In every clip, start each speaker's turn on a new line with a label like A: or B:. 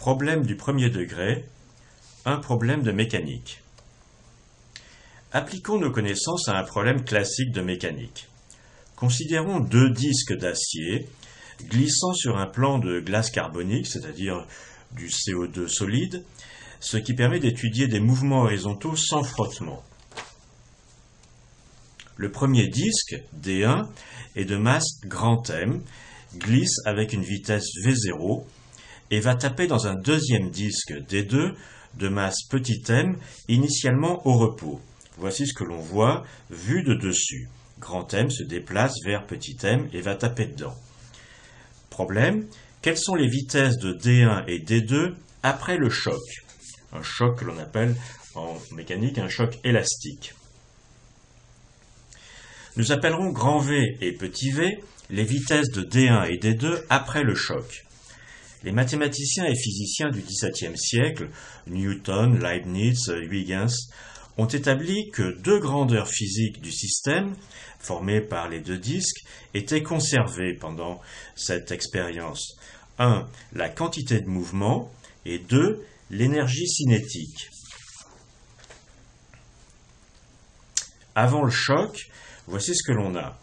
A: Problème du premier degré, un problème de mécanique. Appliquons nos connaissances à un problème classique de mécanique. Considérons deux disques d'acier glissant sur un plan de glace carbonique, c'est-à-dire du CO2 solide, ce qui permet d'étudier des mouvements horizontaux sans frottement. Le premier disque, D1, est de masse grand M, glisse avec une vitesse V0 et va taper dans un deuxième disque D2 de masse petit m, initialement au repos. Voici ce que l'on voit vu de dessus. Grand M se déplace vers petit m et va taper dedans. Problème, quelles sont les vitesses de D1 et D2 après le choc? Un choc que l'on appelle en mécanique un choc élastique. Nous appellerons grand V et petit v les vitesses de D1 et D2 après le choc. Les mathématiciens et physiciens du XVIIe siècle, Newton, Leibniz, Huygens, ont établi que deux grandeurs physiques du système, formées par les deux disques, étaient conservées pendant cette expérience. 1. La quantité de mouvement et 2. L'énergie cinétique. Avant le choc, voici ce que l'on a.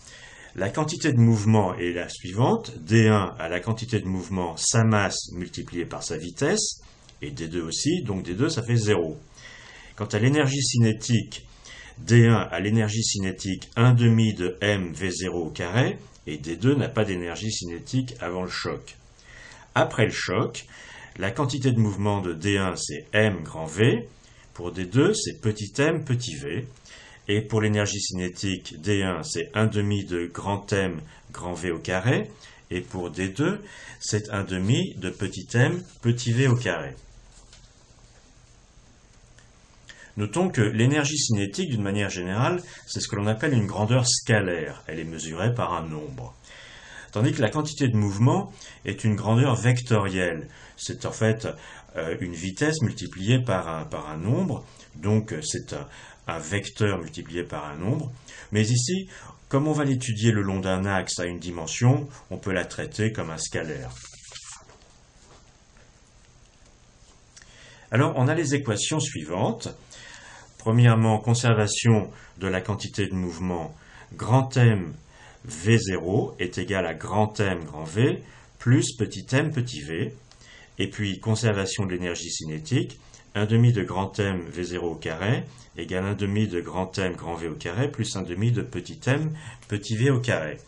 A: La quantité de mouvement est la suivante. D1 a la quantité de mouvement, sa masse multipliée par sa vitesse, et D2 aussi, donc D2 ça fait 0. Quant à l'énergie cinétique, D1 a l'énergie cinétique 1/2 de m V0 au carré, et D2 n'a pas d'énergie cinétique avant le choc. Après le choc, la quantité de mouvement de D1 c'est m grand V, pour D2 c'est petit m petit v, et pour l'énergie cinétique, D1, c'est 1/2 de grand M, grand V au carré. Et pour D2, c'est 1/2 de petit m, petit v au carré. Notons que l'énergie cinétique, d'une manière générale, c'est ce que l'on appelle une grandeur scalaire. Elle est mesurée par un nombre. Tandis que la quantité de mouvement est une grandeur vectorielle. C'est en fait une vitesse multipliée par un nombre. Donc c'est un vecteur multiplié par un nombre. Mais ici, comme on va l'étudier le long d'un axe à une dimension, on peut la traiter comme un scalaire. Alors, on a les équations suivantes. Premièrement, conservation de la quantité de mouvement. Grand M V0 est égal à grand M grand V plus petit m petit v. Et puis, conservation de l'énergie cinétique. 1/2 de grand M V0 au carré égale 1/2 de grand M grand V au carré plus 1/2 de petit m petit v au carré.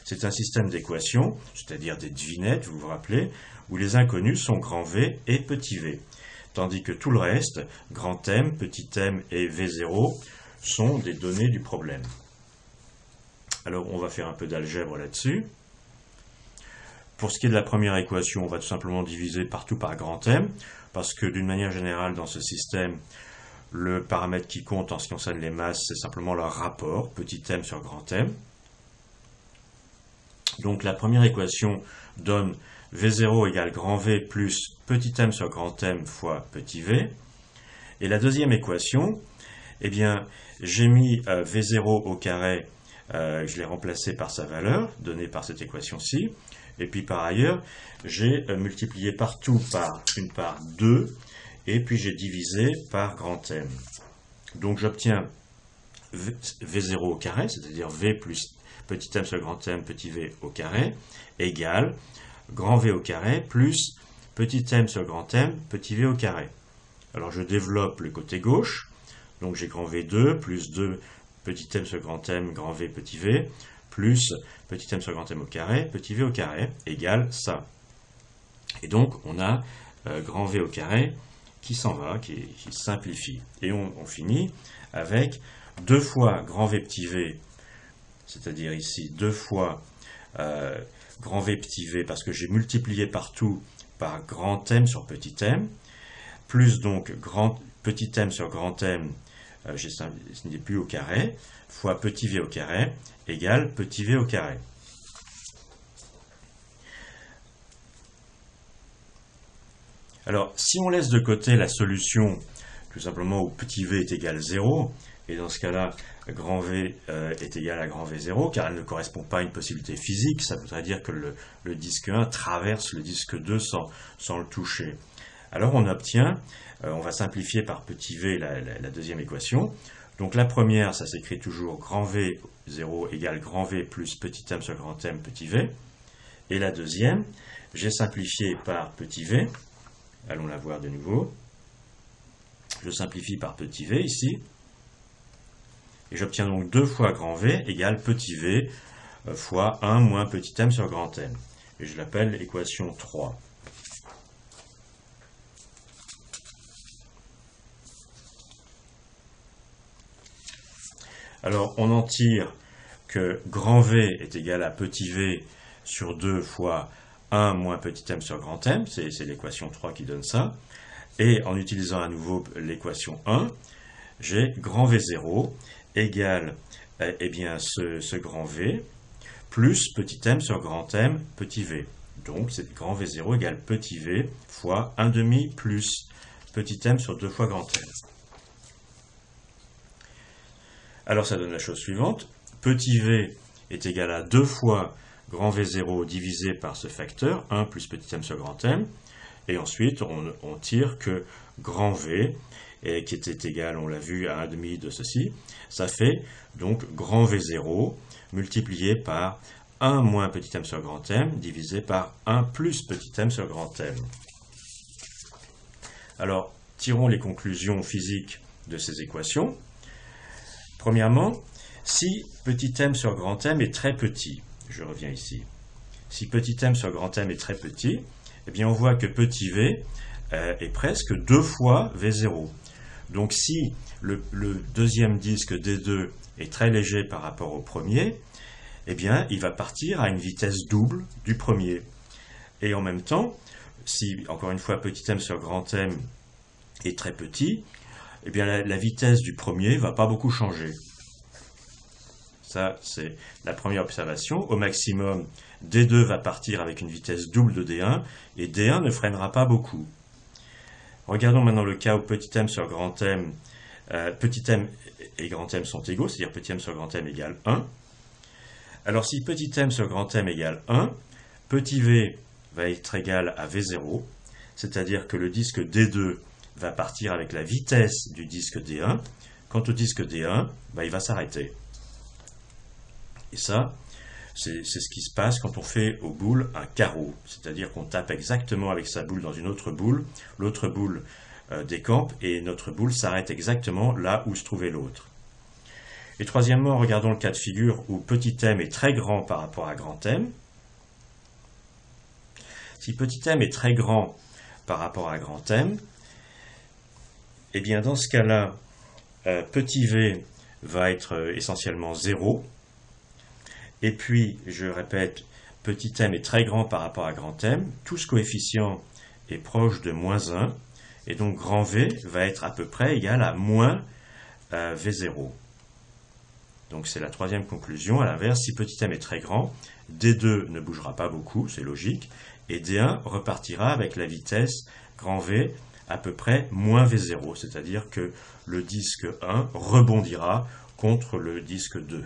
A: C'est un système d'équations, c'est-à-dire des devinettes, vous vous rappelez, où les inconnus sont grand V et petit v. Tandis que tout le reste, grand M, petit m et V0, sont des données du problème. Alors on va faire un peu d'algèbre là-dessus. Pour ce qui est de la première équation, on va tout simplement diviser partout par grand M, parce que d'une manière générale, dans ce système, le paramètre qui compte en ce qui concerne les masses, c'est simplement leur rapport, petit m sur grand M. Donc la première équation donne V0 égale grand V plus petit m sur grand M fois petit v. Et la deuxième équation, eh bien, j'ai mis V0 au carré, je l'ai remplacé par sa valeur, donnée par cette équation-ci. Et puis par ailleurs, j'ai multiplié partout par une part 2, et puis j'ai divisé par grand M. Donc j'obtiens V0 au carré, c'est-à-dire V plus petit m sur grand M, petit v au carré, égale grand V au carré plus petit m sur grand M, petit v au carré. Alors je développe le côté gauche, donc j'ai grand V2 plus 2 petit m sur grand M, grand V, petit v, plus petit m sur grand M au carré, petit v au carré, égale ça. Et donc, on a grand V au carré qui s'en va, qui simplifie. Et on finit avec 2 fois grand V petit v, c'est-à-dire ici 2 fois grand V petit v, parce que j'ai multiplié partout par grand M sur petit m, plus donc petit m sur grand M, ce n'est plus au carré, fois petit v au carré, égale petit v au carré. Alors, si on laisse de côté la solution, tout simplement où petit v est égal à 0, et dans ce cas-là, grand V est égal à grand V0, car elle ne correspond pas à une possibilité physique, ça voudrait dire que le disque 1 traverse le disque 2 sans le toucher. Alors on obtient, on va simplifier par petit v la deuxième équation. Donc la première, ça s'écrit toujours grand V0 égale grand V plus petit m sur grand M petit v. Et la deuxième, j'ai simplifié par petit v. Allons la voir de nouveau. Je simplifie par petit v ici. Et j'obtiens donc 2 fois grand V égale petit v fois 1 moins petit m sur grand M. Et je l'appelle équation 3. Alors, on en tire que grand V est égal à petit v sur 2 fois 1 moins petit m sur grand M. C'est l'équation 3 qui donne ça. Et en utilisant à nouveau l'équation 1, j'ai grand V0 égale eh bien, ce grand V plus petit m sur grand M petit v. Donc, c'est grand V0 égale petit v fois 1,5 plus petit m sur 2 fois grand M. Alors ça donne la chose suivante, petit v est égal à 2 fois grand V0 divisé par ce facteur, 1 plus petit m sur grand M, et ensuite on tire que grand V, qui était égal, on l'a vu, à 1,5 de ceci, ça fait donc grand V0 multiplié par 1 moins petit m sur grand M divisé par 1 plus petit m sur grand M. Alors, tirons les conclusions physiques de ces équations. Premièrement, si petit m sur grand M est très petit, je reviens ici, si petit m sur grand M est très petit, eh bien on voit que petit v est presque 2 fois V0. Donc si le deuxième disque D2 est très léger par rapport au premier, eh bien il va partir à une vitesse double du premier. Et en même temps, si, encore une fois, petit m sur grand M est très petit, eh bien la vitesse du premier ne va pas beaucoup changer. Ça, c'est la première observation. Au maximum, D2 va partir avec une vitesse double de D1, et D1 ne freinera pas beaucoup. Regardons maintenant le cas où petit m sur grand M, petit m et grand M sont égaux, c'est-à-dire petit m sur grand M égale 1. Alors si petit m sur grand M égale 1, petit v va être égal à V0, c'est-à-dire que le disque D2 va partir avec la vitesse du disque D1. Quant au disque D1, il va s'arrêter. Et ça, c'est ce qui se passe quand on fait aux boules un carreau, c'est-à-dire qu'on tape exactement avec sa boule dans une autre boule, l'autre boule décampe et notre boule s'arrête exactement là où se trouvait l'autre. Et troisièmement, regardons le cas de figure où petit m est très grand par rapport à grand M. Si petit m est très grand par rapport à grand M, eh bien dans ce cas-là, petit v va être essentiellement 0. Et puis, je répète, petit m est très grand par rapport à grand M. Tout ce coefficient est proche de moins 1. Et donc, grand V va être à peu près égal à moins V0. Donc, c'est la troisième conclusion. À l'inverse, si petit m est très grand, D2 ne bougera pas beaucoup, c'est logique. Et D1 repartira avec la vitesse grand V à peu près moins V0. C'est-à-dire que le disque 1 rebondira contre le disque 2.